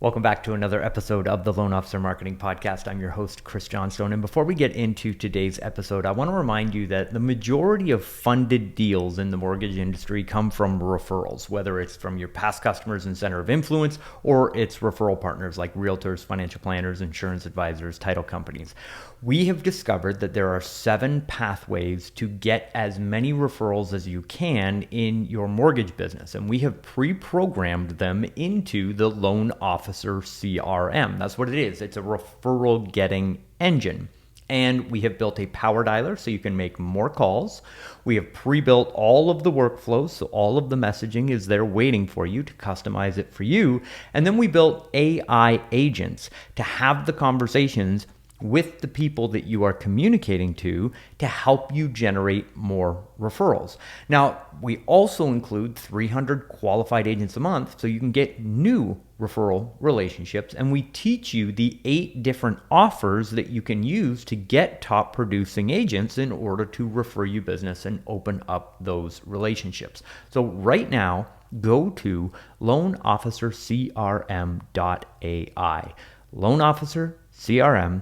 Welcome back to another episode of the Loan Officer Marketing Podcast. I'm your host, Chris Johnstone. And before we get into today's episode, I want to remind you that the majority of funded deals in the mortgage industry come from referrals, whether it's from your past customers and center of influence, or it's referral partners like realtors, financial planners, insurance advisors, title companies. We have discovered that there are 7 pathways to get as many referrals as you can in your mortgage business. And we have pre-programmed them into the Loan Officer CRM. That's what it is. It's a referral getting engine. And we have built a power dialer so you can make more calls. We have pre-built all of the workflows, so all of the messaging is there waiting for you to customize it for you. And then we built AI agents to have the conversations with the people that you are communicating to help you generate more referrals. Now, we also include 300 qualified agents a month so you can get new referral relationships, and we teach you the 8 different offers that you can use to get top producing agents in order to refer you business and open up those relationships. So right now, go to loanofficercrm.ai. loanofficercrm.ai.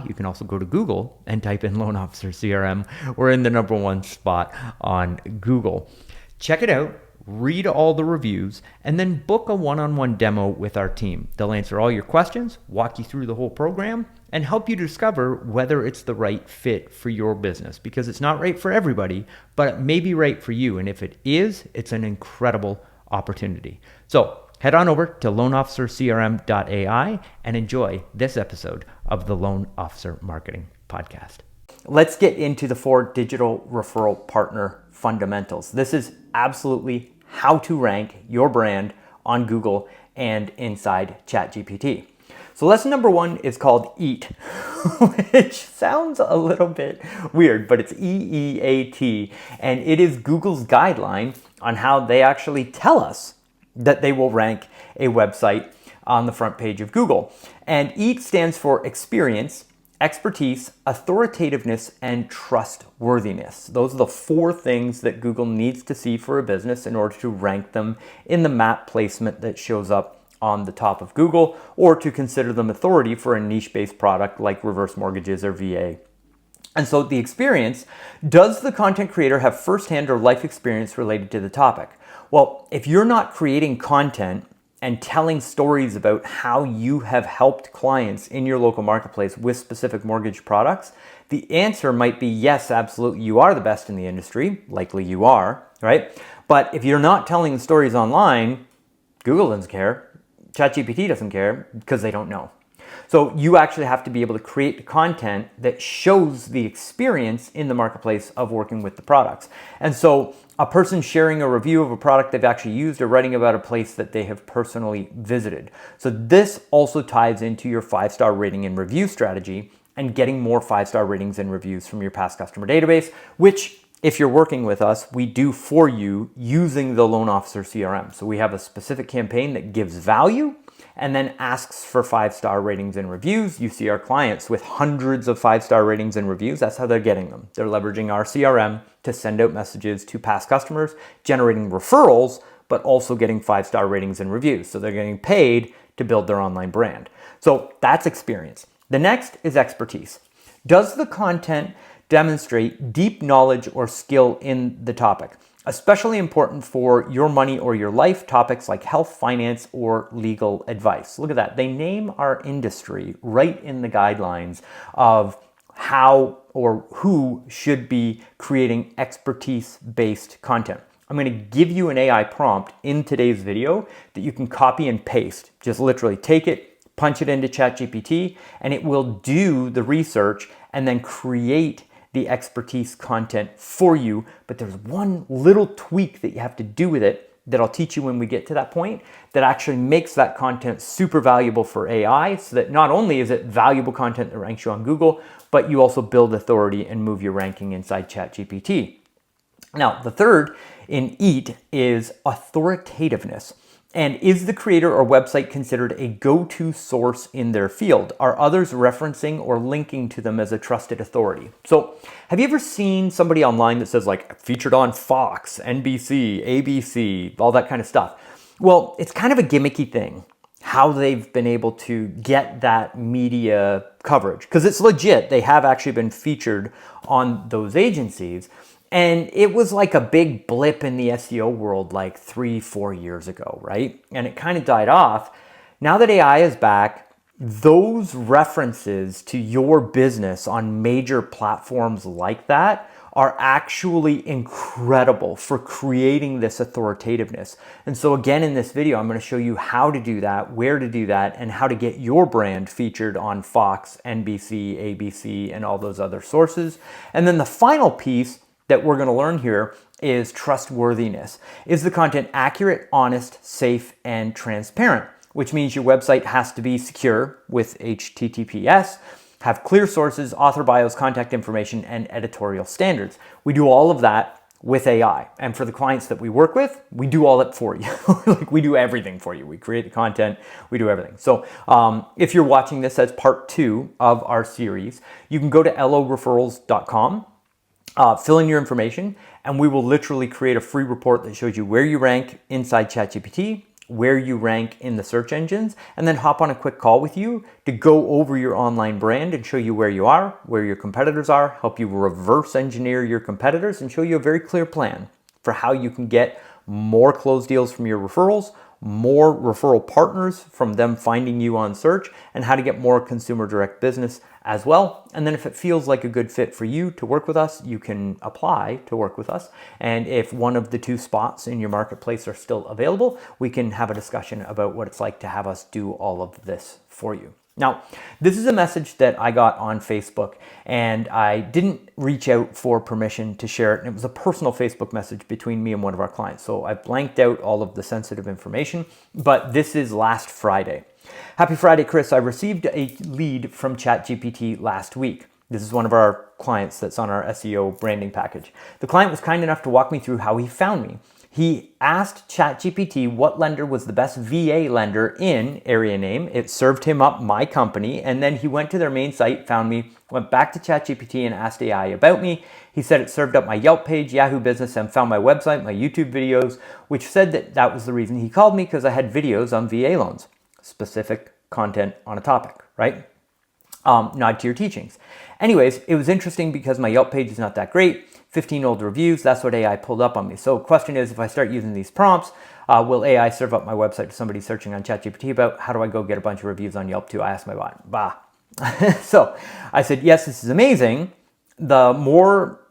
You can also go to Google and type in Loan Officer CRM. We're in the #1 spot on Google. Check it out, read all the reviews, and then book a one-on-one demo with our team. They'll answer all your questions, walk you through the whole program, and help you discover whether it's the right fit for your business, because it's not right for everybody, but it may be right for you. And if it is, it's an incredible opportunity. So head on over to loanofficercrm.ai and enjoy this episode of the Loan Officer Marketing Podcast. Let's get into the 4 digital referral partner fundamentals. This is absolutely how to rank your brand on Google and inside ChatGPT. So lesson number 1 is called EAT, which sounds a little bit weird, but it's EEAT, and it is Google's guideline on how they actually tell us that they will rank a website on the front page of Google. And EAT stands for experience, expertise, authoritativeness, and trustworthiness. Those are the 4 things that Google needs to see for a business in order to rank them in the map placement that shows up on the top of Google, or to consider them authority for a niche-based product like reverse mortgages or VA. And so the experience, does the content creator have firsthand or life experience related to the topic? Well, if you're not creating content and telling stories about how you have helped clients in your local marketplace with specific mortgage products, the answer might be yes, absolutely, you are the best in the industry. Likely you are, right? But if you're not telling the stories online, Google doesn't care. ChatGPT doesn't care because they don't know. So you actually have to be able to create content that shows the experience in the marketplace of working with the products. And so a person sharing a review of a product they've actually used, or writing about a place that they have personally visited. So this also ties into your 5-star rating and review strategy and getting more 5-star ratings and reviews from your past customer database, which, if you're working with us, we do for you using the Loan Officer CRM. So we have a specific campaign that gives value and then asks for 5-star ratings and reviews. You see our clients with hundreds of 5-star ratings and reviews. That's how they're getting them. They're leveraging our CRM to send out messages to past customers, generating referrals, but also getting 5-star ratings and reviews. So they're getting paid to build their online brand. So that's experience. The next is expertise. Does the content demonstrate deep knowledge or skill in the topic? Especially important for your money or your life topics like health, finance, or legal advice. Look at that. They name our industry right in the guidelines of how or who should be creating expertise-based content. I'm going to give you an AI prompt in today's video that you can copy and paste. Just literally take it, punch it into ChatGPT, and it will do the research and then create the expertise content for you. But there's one little tweak that you have to do with it that I'll teach you when we get to that point that actually makes that content super valuable for AI, so that not only is it valuable content that ranks you on Google, but you also build authority and move your ranking inside ChatGPT. Now, the third in EAT is authoritativeness. And is the creator or website considered a go-to source in their field? Are others referencing or linking to them as a trusted authority? So have you ever seen somebody online that says like featured on Fox, NBC, ABC, all that kind of stuff? Well, it's kind of a gimmicky thing. how they've been able to get that media coverage, because it's legit. They have actually been featured on those agencies. And it was like a big blip in the SEO world like 3-4 years ago, right? And it kind of died off. Now that AI is back, those references to your business on major platforms like that are actually incredible for creating this authoritativeness. And so again, in this video, I'm going to show you how to do that, where to do that, and how to get your brand featured on Fox, NBC, ABC, and all those other sources. And then the final piece that we're going to learn here is trustworthiness. Is the content accurate, honest, safe, and transparent? Which means your website has to be secure with HTTPS, have clear sources, author bios, contact information, and editorial standards. We do all of that with AI. And for the clients that we work with, we do all that for you. Like we do everything for you. We create the content, we do everything. So if you're watching this as part 2 of our series, you can go to loreferrals.com, fill in your information, and we will literally create a free report that shows you where you rank inside ChatGPT, where you rank in the search engines, and then hop on a quick call with you to go over your online brand and show you where you are, where your competitors are, help you reverse engineer your competitors, and show you a very clear plan for how you can get more closed deals from your referrals, more referral partners from them finding you on search, and how to get more consumer direct business as well. And then if it feels like a good fit for you to work with us, you can apply to work with us. And if one of the 2 spots in your marketplace are still available, we can have a discussion about what it's like to have us do all of this for you. Now, this is a message that I got on Facebook, and I didn't reach out for permission to share it. And it was a personal Facebook message between me and one of our clients. So I blanked out all of the sensitive information, but this is last Friday. Happy Friday, Chris. I received a lead from ChatGPT last week. This is one of our clients that's on our SEO branding package. The client was kind enough to walk me through how he found me. He asked ChatGPT what lender was the best VA lender in area name. It served him up my company, and then he went to their main site, found me, went back to ChatGPT and asked AI about me. He said it served up my Yelp page, Yahoo Business, and found my website, my YouTube videos, which said that that was the reason he called me, because I had videos on VA loans, specific content on a topic, right? Nod to your teachings. Anyways, it was interesting because my Yelp page is not that great. 15 old reviews, that's what AI pulled up on me. So question is, if I start using these prompts, will AI serve up my website to somebody searching on ChatGPT about how do I go get a bunch of reviews on Yelp too? I asked my bot. Bah. So I said, yes, this is amazing. The more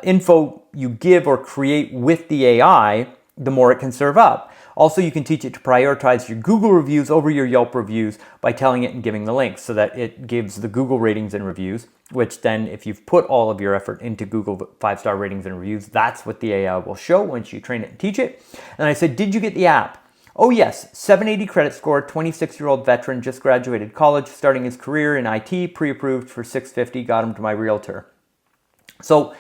info you give or create with the AI, the more it can serve up. Also, you can teach it to prioritize your Google reviews over your Yelp reviews by telling it and giving the links so that it gives the Google ratings and reviews, which then if you've put all of your effort into Google 5-star ratings and reviews, that's what the AI will show once you train it and teach it. And I said, did you get the app? Oh yes, 780 credit score, 26-year-old veteran, just graduated college, starting his career in IT, pre-approved for 650, got him to my realtor. So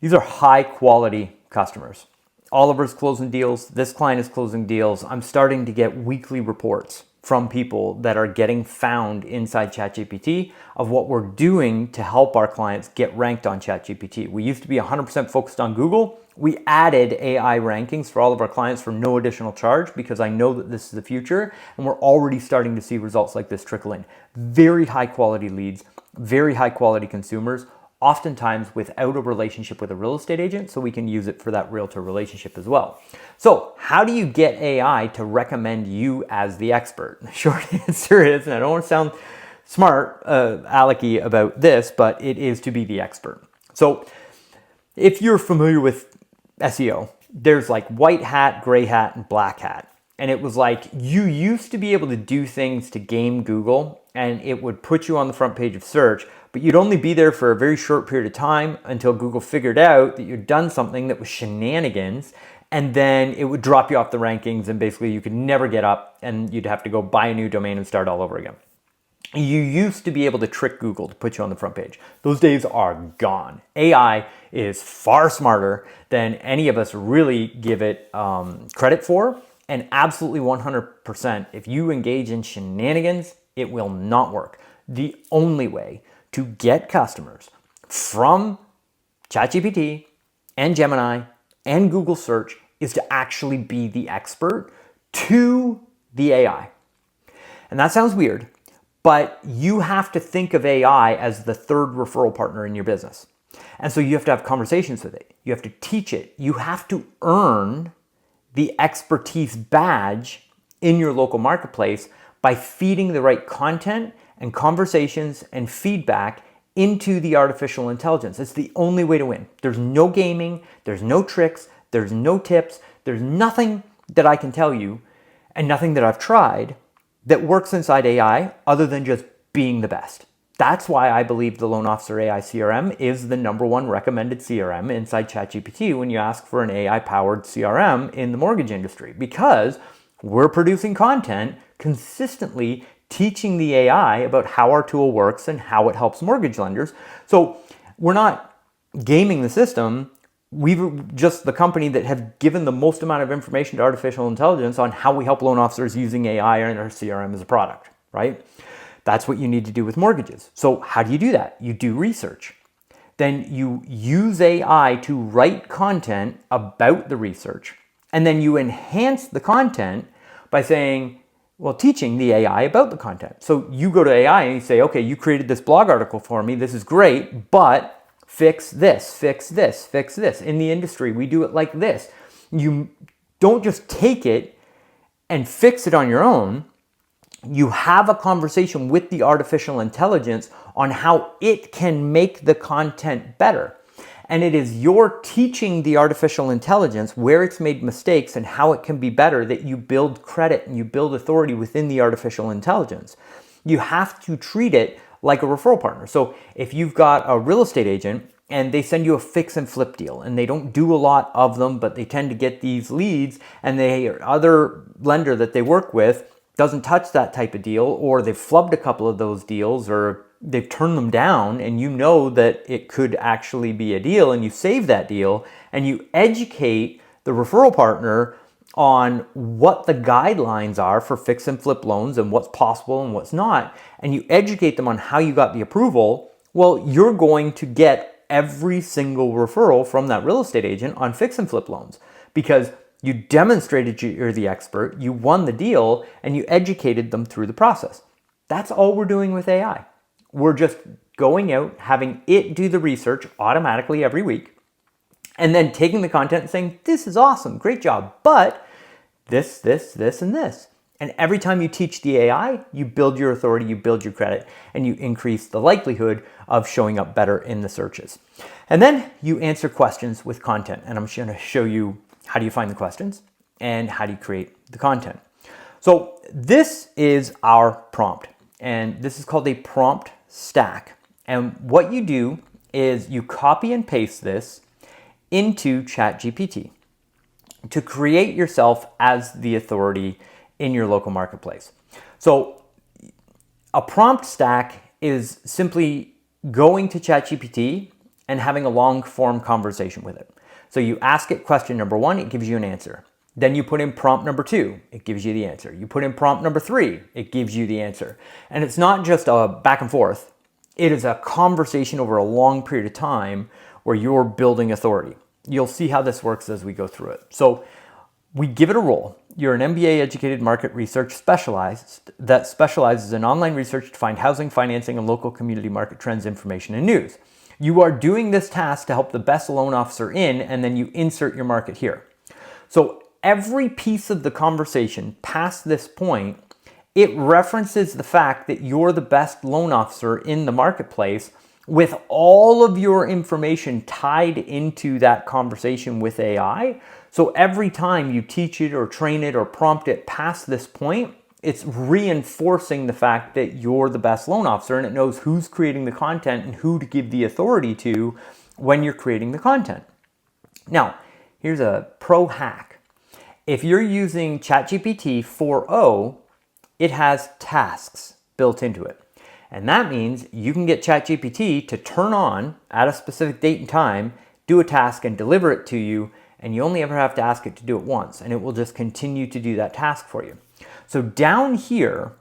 these are high quality customers. Oliver's closing deals. This client is closing deals. I'm starting to get weekly reports from people that are getting found inside ChatGPT of what we're doing to help our clients get ranked on ChatGPT. We used to be 100% focused on Google. We added AI rankings for all of our clients for no additional charge because I know that this is the future, and we're already starting to see results like this trickle in. Very high quality leads, very high quality consumers, oftentimes without a relationship with a real estate agent, so we can use it for that realtor relationship as well. So how do you get AI to recommend you as the expert? The short answer is, and I don't want to sound smart, alecky about this, but it is to be the expert. So if you're familiar with SEO, there's like white hat, gray hat, and black hat. And it was like you used to be able to do things to game Google and it would put you on the front page of search, but you'd only be there for a very short period of time until Google figured out that you'd done something that was shenanigans, and then it would drop you off the rankings and basically you could never get up and you'd have to go buy a new domain and start all over again. You used to be able to trick Google to put you on the front page. Those days are gone. AI is far smarter than any of us really give it credit for. And absolutely 100%, if you engage in shenanigans, it will not work. The only way to get customers from ChatGPT and Gemini and Google search is to actually be the expert to the AI. And that sounds weird, but you have to think of AI as the third referral partner in your business. And so you have to have conversations with it. You have to teach it. You have to earn the expertise badge in your local marketplace by feeding the right content and conversations and feedback into the artificial intelligence. It's the only way to win. There's no gaming, there's no tricks, there's no tips, there's nothing that I can tell you and nothing that I've tried that works inside AI other than just being the best. That's why I believe the Loan Officer AI CRM is the #1 recommended CRM inside ChatGPT when you ask for an AI-powered CRM in the mortgage industry, because we're producing content consistently teaching the AI about how our tool works and how it helps mortgage lenders. So we're not gaming the system. We're just the company that have given the most amount of information to artificial intelligence on how we help loan officers using AI and our CRM as a product, right? That's what you need to do with mortgages. So how do you do that? You do research. Then you use AI to write content about the research. And then you enhance the content by saying, well, teaching the AI about the content. So you go to AI and you say, okay, you created this blog article for me. This is great, but fix this, fix this, fix this. In the industry, we do it like this. You don't just take it and fix it on your own. You have a conversation with the artificial intelligence on how it can make the content better. And it is your teaching the artificial intelligence where it's made mistakes and how it can be better that you build credit and you build authority within the artificial intelligence. You have to treat it like a referral partner. So if you've got a real estate agent and they send you a fix and flip deal and they don't do a lot of them, but they tend to get these leads, and the other lender that they work with doesn't touch that type of deal, or they've flubbed a couple of those deals, or they've turned them down, and you know that it could actually be a deal, and you save that deal and you educate the referral partner on what the guidelines are for fix and flip loans and what's possible and what's not, and you educate them on how you got the approval. Well, you're going to get every single referral from that real estate agent on fix and flip loans because you demonstrated you're the expert, you won the deal, and you educated them through the process. That's all we're doing with AI. We're just going out, having it do the research automatically every week, and then taking the content and saying, this is awesome, great job, but this, and this. And every time you teach the AI, you build your authority, you build your credit, and you increase the likelihood of showing up better in the searches. And then you answer questions with content. And I'm going to show you how do you find the questions and how do you create the content. So this is our prompt, and this is called a prompt stack. And what you do is you copy and paste this into ChatGPT to create yourself as the authority in your local marketplace. So a prompt stack is simply going to ChatGPT and having a long form conversation with it. So you ask it question number 1, it gives you an answer. Then you put in prompt number 2, it gives you the answer. You put in prompt number 3, it gives you the answer. And it's not just a back and forth. It is a conversation over a long period of time where you're building authority. You'll see how this works as we go through it. So we give it a role. You're an MBA-educated market research specialist that specializes in online research to find housing, financing, and local community market trends, information, and news. You are doing this task to help the best loan officer in, and then you insert your market here. So every piece of the conversation past this point, it references the fact that you're the best loan officer in the marketplace with all of your information tied into that conversation with AI. So every time you teach it or train it or prompt it past this point, it's reinforcing the fact that you're the best loan officer, and it knows who's creating the content and who to give the authority to when you're creating the content. Now, here's a pro hack. If you're using ChatGPT 4.0, it has tasks built into it. And that means you can get ChatGPT to turn on at a specific date and time, do a task and deliver it to you, and you only ever have to ask it to do it once, and it will just continue to do that task for you. So down here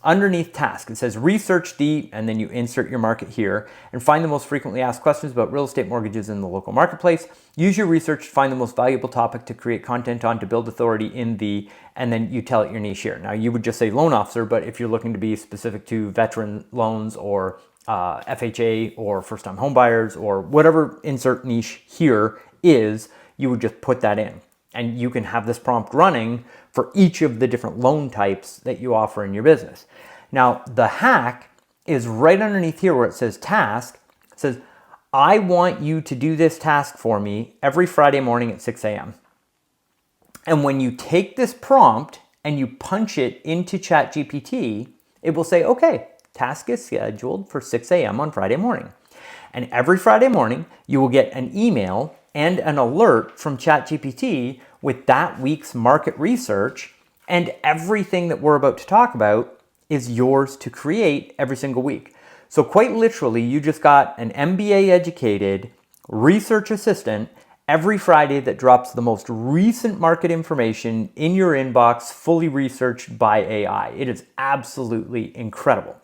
Underneath task, it says research the, and then you insert your market here, and find the most frequently asked questions about real estate mortgages in the local marketplace. Use your research to find the most valuable topic to create content on, to build authority in the, and then you tell it your niche here. Now you would just say loan officer, but if you're looking to be specific to veteran loans or FHA or first time home buyers or whatever insert niche here is, you would just put that in. And you can have this prompt running for each of the different loan types that you offer in your business. Now, the hack is right underneath here where it says task. It says, I want you to do this task for me every Friday morning at 6 a.m. And when you take this prompt and you punch it into ChatGPT, it will say, okay, task is scheduled for 6 a.m. on Friday morning. And every Friday morning, you will get an email and an alert from ChatGPT with that week's market research, and everything that we're about to talk about is yours to create every single week. So quite literally, you just got an MBA educated research assistant every Friday that drops the most recent market information in your inbox, fully researched by AI. It is absolutely incredible.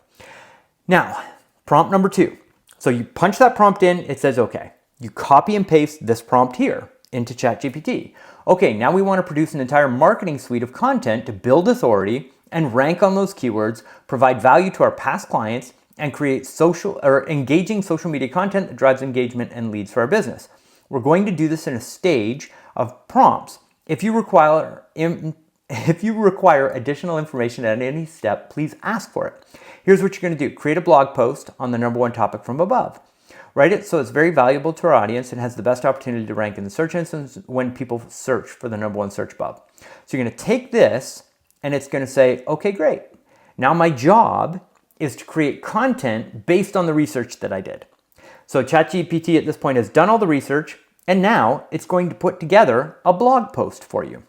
Now, prompt number 2. So you punch that prompt in, it says, okay. You copy and paste this prompt here into ChatGPT. Okay, now we want to produce an entire marketing suite of content to build authority and rank on those keywords, provide value to our past clients, and create social or engaging social media content that drives engagement and leads for our business. We're going to do this in a stage of prompts. If you require additional information at any step, please ask for it. Here's what you're going to do. Create a blog post on the number 1 topic from above. Write it so it's very valuable to our audience and has the best opportunity to rank in the search engines when people search for the number 1 search above. So you're going to take this and it's going to say, okay, great. Now my job is to create content based on the research that I did. So ChatGPT at this point has done all the research, and now it's going to put together a blog post for you.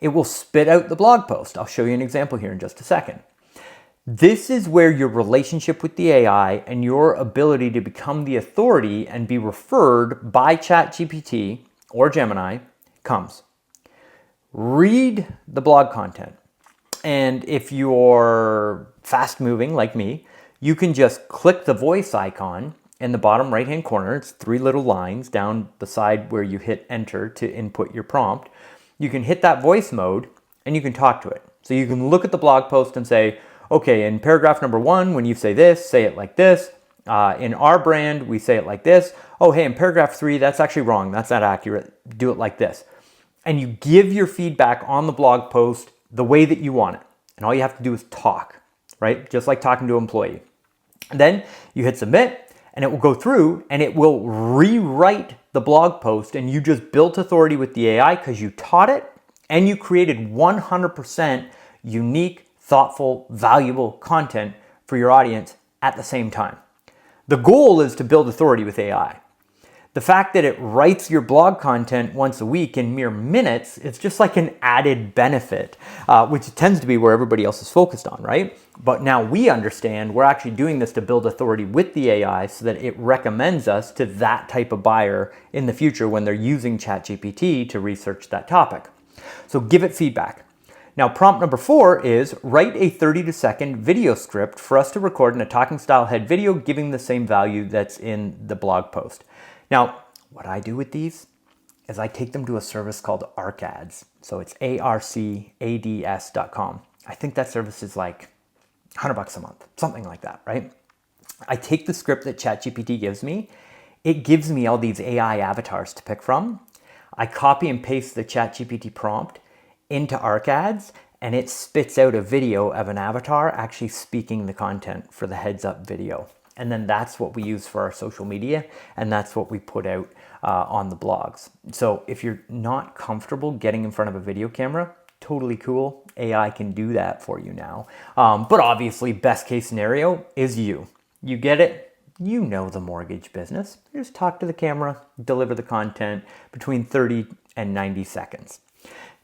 It will spit out the blog post. I'll show you an example here in just a second. This is where your relationship with the AI and your ability to become the authority and be referred by ChatGPT or Gemini comes. Read the blog content. And if you're fast moving like me, you can just click the voice icon in the bottom right hand corner. It's 3 little lines down beside where you hit enter to input your prompt. You can hit that voice mode and you can talk to it. So you can look at the blog post and say, okay, in paragraph number 1, when you say it like this. In our brand, we say it like this. Oh, hey, in paragraph 3, that's actually wrong. That's not accurate. Do it like this. And you give your feedback on the blog post the way that you want it. And all you have to do is talk, right? Just like talking to an employee. And then you hit submit and it will go through and it will rewrite the blog post, and you just built authority with the AI because you taught it and you created 100% unique, thoughtful, valuable content for your audience at the same time. The goal is to build authority with AI. The fact that it writes your blog content once a week in mere minutes, it's just like an added benefit, which tends to be where everybody else is focused on, right? But now we understand we're actually doing this to build authority with the AI so that it recommends us to that type of buyer in the future when they're using ChatGPT to research that topic. So give it feedback. Now, prompt number 4 is write a 30-second video script for us to record in a talking style head video, giving the same value that's in the blog post. Now, what I do with these is I take them to a service called ArcAds. So it's arcads.com. I think that service is like $100 a month, something like that, right? I take the script that ChatGPT gives me. It gives me all these AI avatars to pick from. I copy and paste the ChatGPT prompt into ArcAds, and it spits out a video of an avatar actually speaking the content for the heads up video. And then that's what we use for our social media, and that's what we put out on the blogs. So if you're not comfortable getting in front of a video camera, totally cool. AI can do that for you now. But obviously, best case scenario is you. You get it. You know the mortgage business. You just talk to the camera, deliver the content between 30 and 90 seconds.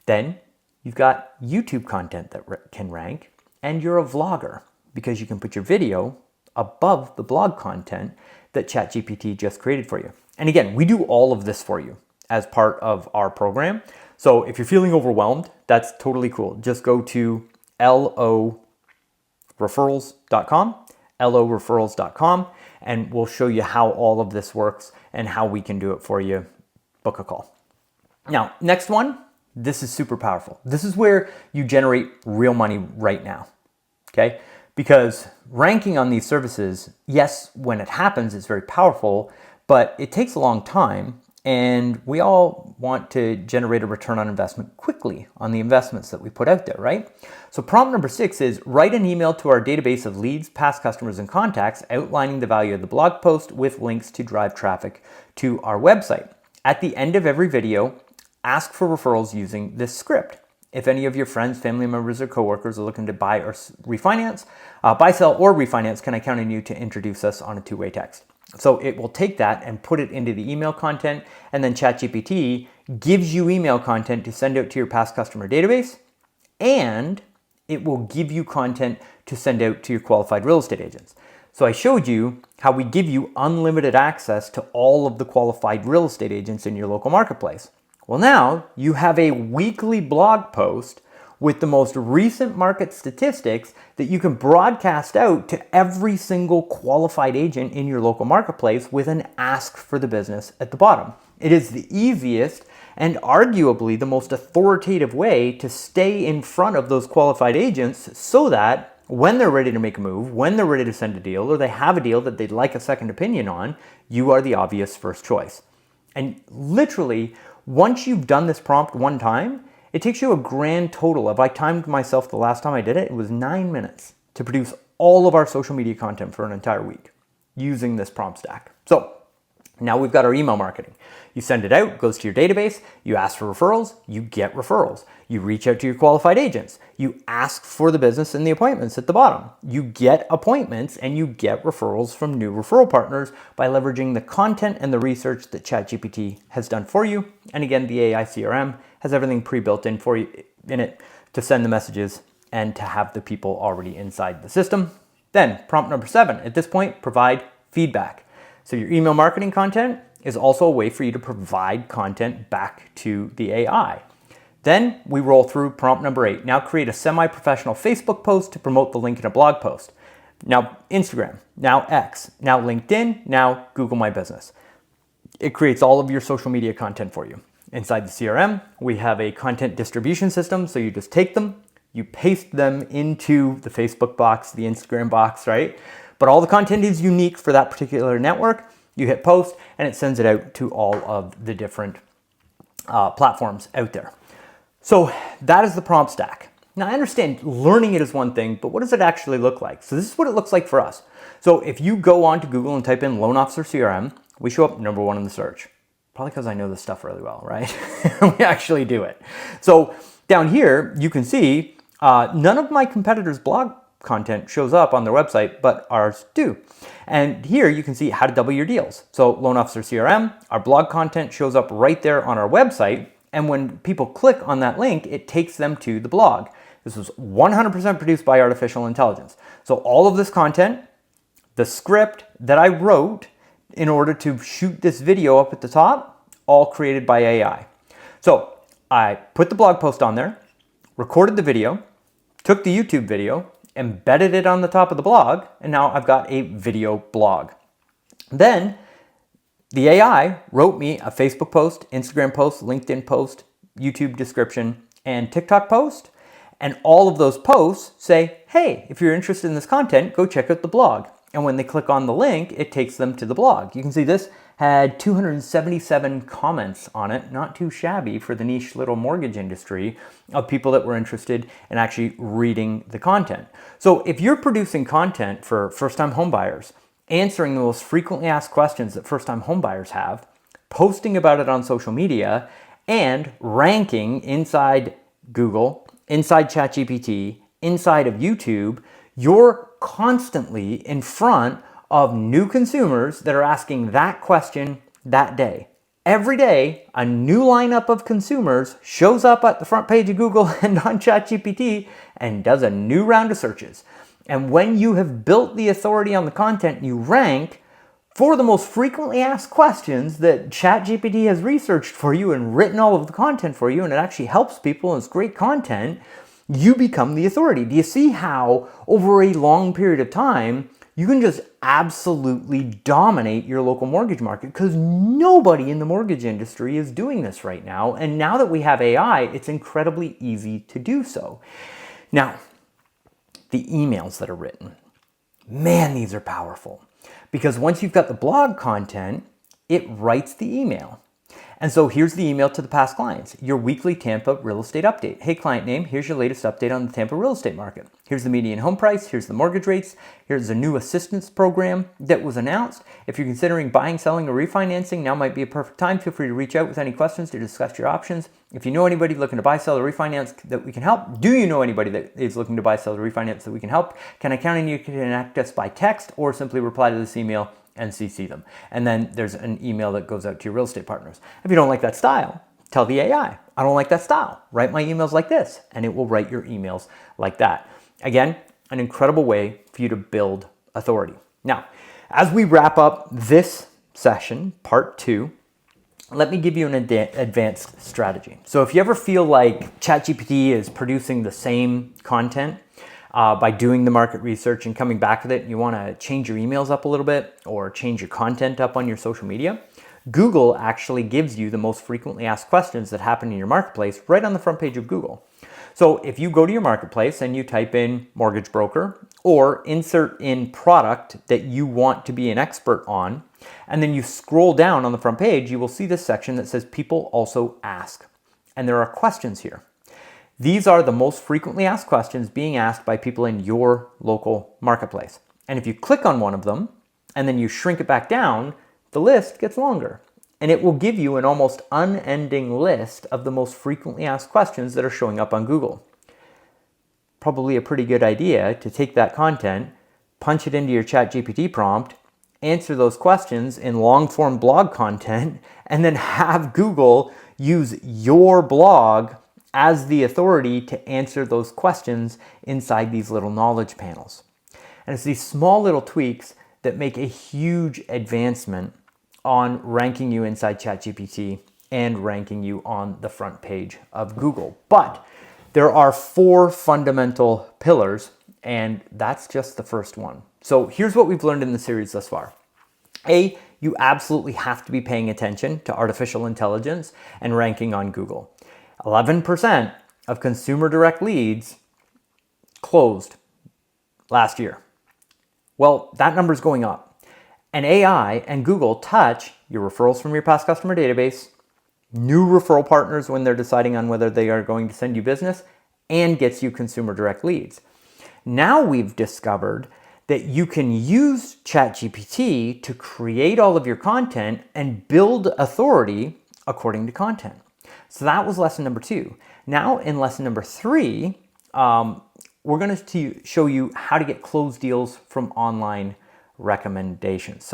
Then you've got YouTube content that can rank, and you're a vlogger because you can put your video above the blog content that ChatGPT just created for you. And again, we do all of this for you as part of our program. So if you're feeling overwhelmed, that's totally cool. Just go to loreferrals.com, loreferrals.com, and we'll show you how all of this works and how we can do it for you. Book a call. Now, next one, this is super powerful. This is where you generate real money right now, okay? Because ranking on these services, yes, when it happens, it's very powerful, but it takes a long time, and we all want to generate a return on investment quickly on the investments that we put out there, right? So prompt number 6 is write an email to our database of leads, past customers, and contacts outlining the value of the blog post with links to drive traffic to our website. At the end of every video, ask for referrals using this script. If any of your friends, family members, or coworkers are looking to buy or refinance, buy, sell, or refinance, can I count on you to introduce us on a two-way text? So it will take that and put it into the email content, and then ChatGPT gives you email content to send out to your past customer database, and it will give you content to send out to your qualified real estate agents. So I showed you how we give you unlimited access to all of the qualified real estate agents in your local marketplace. Well, now you have a weekly blog post with the most recent market statistics that you can broadcast out to every single qualified agent in your local marketplace with an ask for the business at the bottom. It is the easiest and arguably the most authoritative way to stay in front of those qualified agents so that when they're ready to make a move, when they're ready to send a deal, or they have a deal that they'd like a second opinion on, you are the obvious first choice. And literally, once you've done this prompt one time, it takes you a grand total of, I timed myself the last time I did it, it was 9 minutes to produce all of our social media content for an entire week using this prompt stack. So now we've got our email marketing. You send it out, goes to your database, you ask for referrals, you get referrals. You reach out to your qualified agents. You ask for the business and the appointments at the bottom. You get appointments and you get referrals from new referral partners by leveraging the content and the research that ChatGPT has done for you. And again, the AI CRM has everything pre-built in for you in it to send the messages and to have the people already inside the system. Then prompt number 7, at this point, provide feedback. So your email marketing content is also a way for you to provide content back to the AI. Then we roll through prompt number 8. Now create a semi-professional Facebook post to promote the link in a blog post. Now Instagram, now X, now LinkedIn, now Google My Business. It creates all of your social media content for you. Inside the CRM, we have a content distribution system. So you just take them, you paste them into the Facebook box, the Instagram box, right? But all the content is unique for that particular network. You hit post and it sends it out to all of the different platforms out there. So that is the prompt stack. Now I understand learning it is one thing, but what does it actually look like? So this is what it looks like for us. So if you go on to Google and type in Loan Officer CRM, we show up number 1 in the search. Probably because I know this stuff really well, right? We actually do it. So down here, you can see none of my competitors' blog content shows up on their website, but ours do. And here you can see how to double your deals. So Loan Officer CRM, our blog content shows up right there on our website. And when people click on that link, it takes them to the blog. This was 100% produced by artificial intelligence. So all of this content, the script that I wrote in order to shoot this video up at the top, all created by AI. So I put the blog post on there, recorded the video, took the YouTube video, embedded it on the top of the blog, and now I've got a video blog. Then the AI wrote me a Facebook post, Instagram post, LinkedIn post, YouTube description, and TikTok post. And all of those posts say, hey, if you're interested in this content, go check out the blog. And when they click on the link, it takes them to the blog. You can see this had 277 comments on it, not too shabby for the niche little mortgage industry of people that were interested in actually reading the content. So if you're producing content for first-time homebuyers, answering the most frequently asked questions that first-time homebuyers have, posting about it on social media, and ranking inside Google, inside ChatGPT, inside of YouTube, you're constantly in front of new consumers that are asking that question that day. Every day, a new lineup of consumers shows up at the front page of Google and on ChatGPT and does a new round of searches. And when you have built the authority on the content, you rank for the most frequently asked questions that ChatGPT has researched for you and written all of the content for you, and it actually helps people and it's great content. you become the authority. Do you see how over a long period of time, you can just absolutely dominate your local mortgage market? Because nobody in the mortgage industry is doing this right now. And now that we have AI, it's incredibly easy to do so. Now, the emails that are written, man, these are powerful. Because once you've got the blog content, it writes the email. And so here's the email to the past clients. Your weekly Tampa real estate update. Hey, client name, here's your latest update on the Tampa real estate market. Here's the median home price. Here's the mortgage rates. Here's the new assistance program that was announced. If you're considering buying, selling, or refinancing, now might be a perfect time. Feel free to reach out with any questions to discuss your options. If you know anybody looking to buy, sell, or refinance that we can help, do you know anybody that is looking to buy, sell, or refinance that we can help? Can I count on you to connect us by text or simply reply to this email and CC them? And then there's an email that goes out to your real estate partners. If you don't like that style, tell the AI, I don't like that style. Write my emails like this, and it will write your emails like that. Again, an incredible way for you to build authority. Now, as we wrap up this session, part 2, let me give you an advanced strategy. So if you ever feel like ChatGPT is producing the same content, by doing the market research and coming back with it, and you want to change your emails up a little bit or change your content up on your social media, Google actually gives you the most frequently asked questions that happen in your marketplace right on the front page of Google. So if you go to your marketplace and you type in mortgage broker or insert in product that you want to be an expert on, and then you scroll down on the front page, you will see this section that says people also ask. And there are questions here. These are the most frequently asked questions being asked by people in your local marketplace. And if you click on one of them and then you shrink it back down, the list gets longer. And it will give you an almost unending list of the most frequently asked questions that are showing up on Google. Probably a pretty good idea to take that content, punch it into your ChatGPT prompt, answer those questions in long-form blog content, and then have Google use your blog as the authority to answer those questions inside these little knowledge panels. And it's these small little tweaks that make a huge advancement on ranking you inside ChatGPT and ranking you on the front page of Google. But there are 4 fundamental pillars, and that's just the first one. So here's what we've learned in the series thus far. A, you absolutely have to be paying attention to artificial intelligence and ranking on Google. 11% of consumer direct leads closed last year. Well, that number is going up. And AI and Google touch your referrals from your past customer database, new referral partners when they're deciding on whether they are going to send you business, and gets you consumer direct leads. Now we've discovered that you can use ChatGPT to create all of your content and build authority according to content. So that was lesson number 2. Now in lesson number 3, we're going to show you how to get closed deals from online recommendations. So